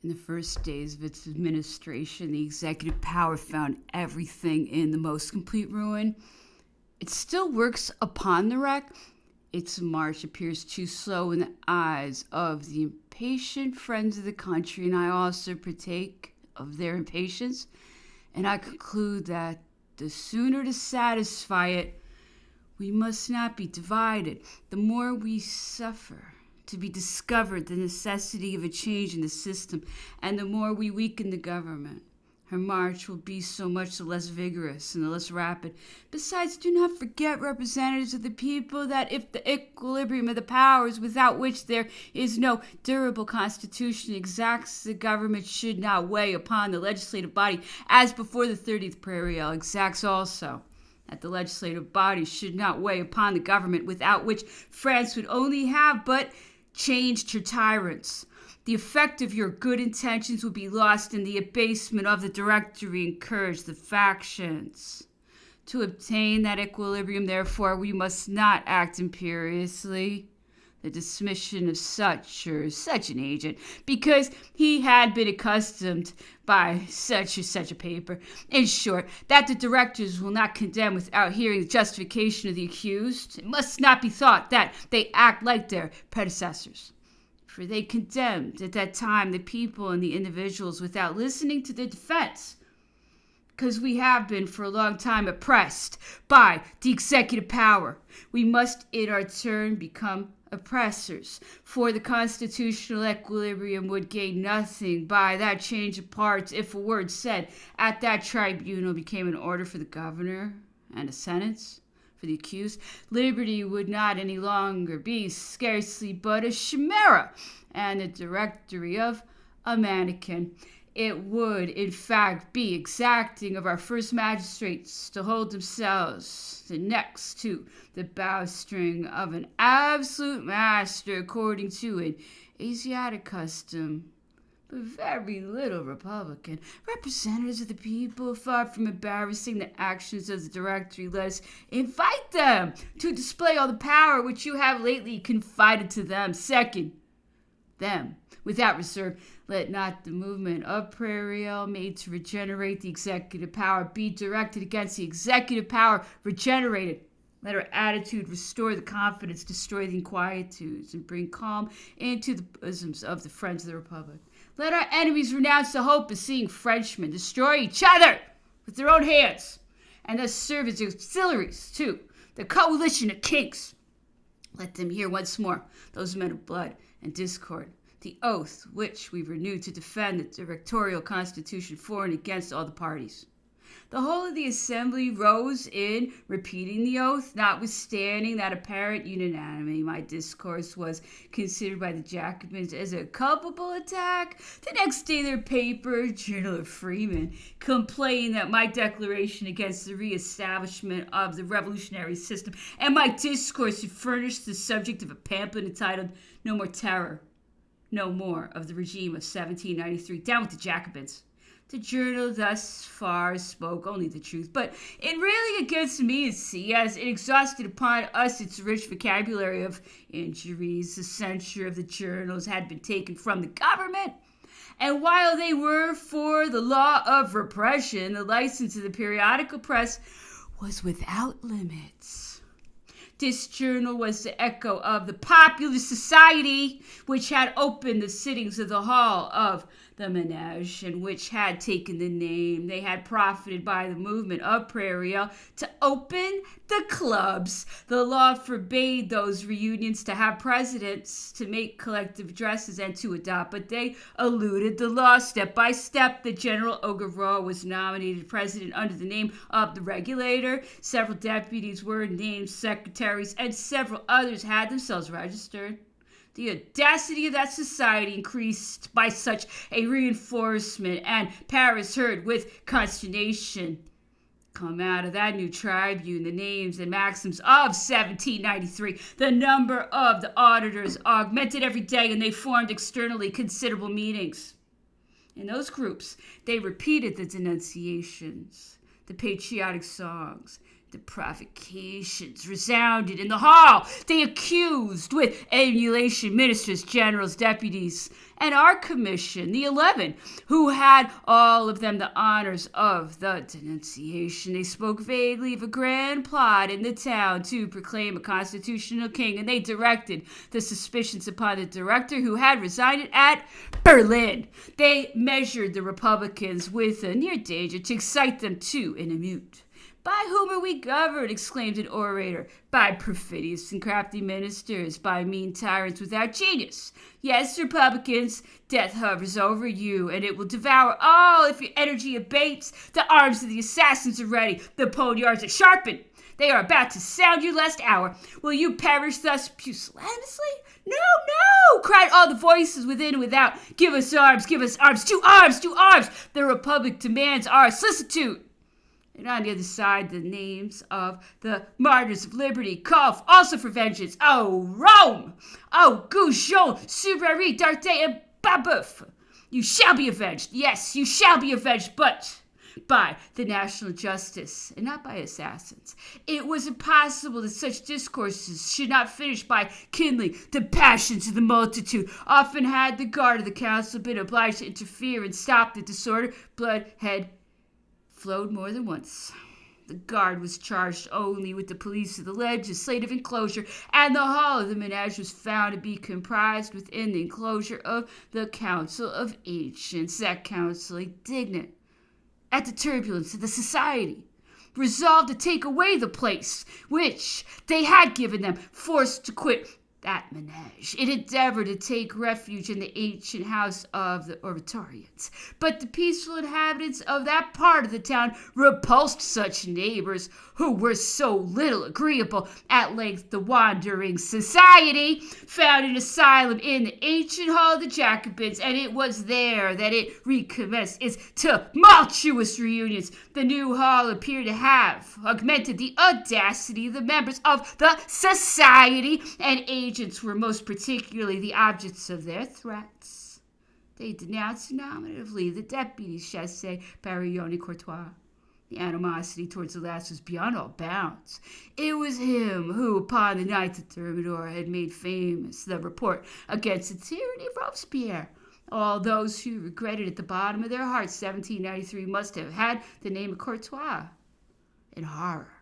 In the first days of its administration, the executive power found everything in the most complete ruin. It still works upon the wreck. Its march appears too slow in the eyes of the impatient friends of the country, and I also partake of their impatience. And I conclude that the sooner to satisfy it, we must not be divided. The more we suffer to be discovered the necessity of a change in the system, and the more we weaken the government, her march will be so much the less vigorous and the less rapid. Besides, do not forget, representatives of the people, that if the equilibrium of the powers without which there is no durable constitution exacts, the government should not weigh upon the legislative body as before the 30th Prairial exacts also, that the legislative body should not weigh upon the government, without which France would only have but changed her tyrants. The effect of your good intentions will be lost in the abasement of the Directory, encourage the factions. To obtain that equilibrium, therefore, we must not act imperiously. The dismission of such or such an agent, because he had been accustomed by such or such a paper. In short, that the directors will not condemn without hearing the justification of the accused. It must not be thought that they act like their predecessors, for they condemned at that time the people and the individuals without listening to their defense, because we have been for a long time oppressed by the executive power. We must in our turn become oppressors, for the constitutional equilibrium would gain nothing by that change of parts if a word said at that tribunal became an order for the governor and a sentence for the accused. Liberty would not any longer be scarcely but a chimera and a directory of a mannequin. It would, in fact, be exacting of our first magistrates to hold themselves the next to the bowstring of an absolute master according to an Asiatic custom, but very little Republican. Representatives of the people, far from embarrassing the actions of the Directory, let us invite them to display all the power which you have lately confided to them. Second, them, without reserve, let not the movement of Prairial made to regenerate the executive power be directed against the executive power regenerated. Let our attitude restore the confidence, destroy the inquietudes, and bring calm into the bosoms of the friends of the Republic. Let our enemies renounce the hope of seeing Frenchmen destroy each other with their own hands, and thus serve as auxiliaries to the coalition of kings. Let them hear once more, those men of blood and discord, the oath which we renew to defend the directorial constitution for and against all the parties. The whole of the assembly rose in repeating the oath, notwithstanding that apparent unanimity. My discourse was considered by the Jacobins as a culpable attack. The next day their paper, Journal of Freemen, complained that my declaration against the reestablishment of the revolutionary system and my discourse had furnished the subject of a pamphlet entitled No More Terror, No More of the Regime of 1793. Down with the Jacobins. The journal thus far spoke only the truth, but in railing against me as it exhausted upon us its rich vocabulary of injuries. The censure of the journals had been taken from the government, and while they were for the law of repression, the license of the periodical press was without limits. This journal was the echo of the popular society which had opened the sittings of the hall of the Manège, and which had taken the name they had profited by the movement of Prairial to open the clubs. The law forbade those reunions to have presidents to make collective addresses and to adopt, but they eluded the law step by step. The General Augereau was nominated president under the name of the Regulator. Several deputies were named secretaries, and several others had themselves registered. The audacity of that society increased by such a reinforcement, and Paris heard with consternation come out of that new tribune the names and maxims of 1793. The number of the auditors augmented every day, and they formed externally considerable meetings. In those groups, they repeated the denunciations, the patriotic songs, The provocations resounded in the hall. They accused with emulation ministers, generals, deputies, and our commission, the 11, who had all of them the honors of the denunciation. They spoke vaguely of a grand plot in the town to proclaim a constitutional king, and they directed the suspicions upon the director who had resided at Berlin. They measured the Republicans with a near danger to excite them to an emeute. By whom are we governed? Exclaimed an orator. By perfidious and crafty ministers, by mean tyrants without genius. Yes, Republicans, death hovers over you, and it will devour all if your energy abates. The arms of the assassins are ready, the poniards are sharpened. They are about to sound your last hour. Will you perish thus pusillanimously? No, no, cried all the voices within and without. Give us arms, to arms, to arms. The Republic demands our solicitude. And on the other side, the names of the martyrs of liberty call also for vengeance. Oh, Rome! Oh, Goujon, Subrary, Darté, and Babeuf! You shall be avenged. Yes, you shall be avenged, but by the national justice and not by assassins. It was impossible that such discourses should not finish by kindling the passions of the multitude. Often had the guard of the council been obliged to interfere and stop the disorder. Blood had flowed more than once. The guard was charged only with the police of the legislative enclosure, and the hall of the menage was found to be comprised within the enclosure of the Council of Ancients. That council, indignant at the turbulence of the society, resolved to take away the place which they had given them, forced to quit that menage. It endeavored to take refuge in the ancient house of the Oratorians. But the peaceful inhabitants of that part of the town repulsed such neighbors who were so little agreeable. At length the wandering society found an asylum in the ancient hall of the Jacobins, and it was there that it recommenced its tumultuous reunions. The new hall appeared to have augmented the audacity of the members of the society, and agents were most particularly the objects of their threats. They denounced nominatively the deputies, Chassé, Barillon, and Courtois. The animosity towards the last was beyond all bounds. It was him who, upon the night of Thermidor, had made famous the report against the tyranny of Robespierre. All those who regretted at the bottom of their hearts 1793 must have had the name of Courtois in horror.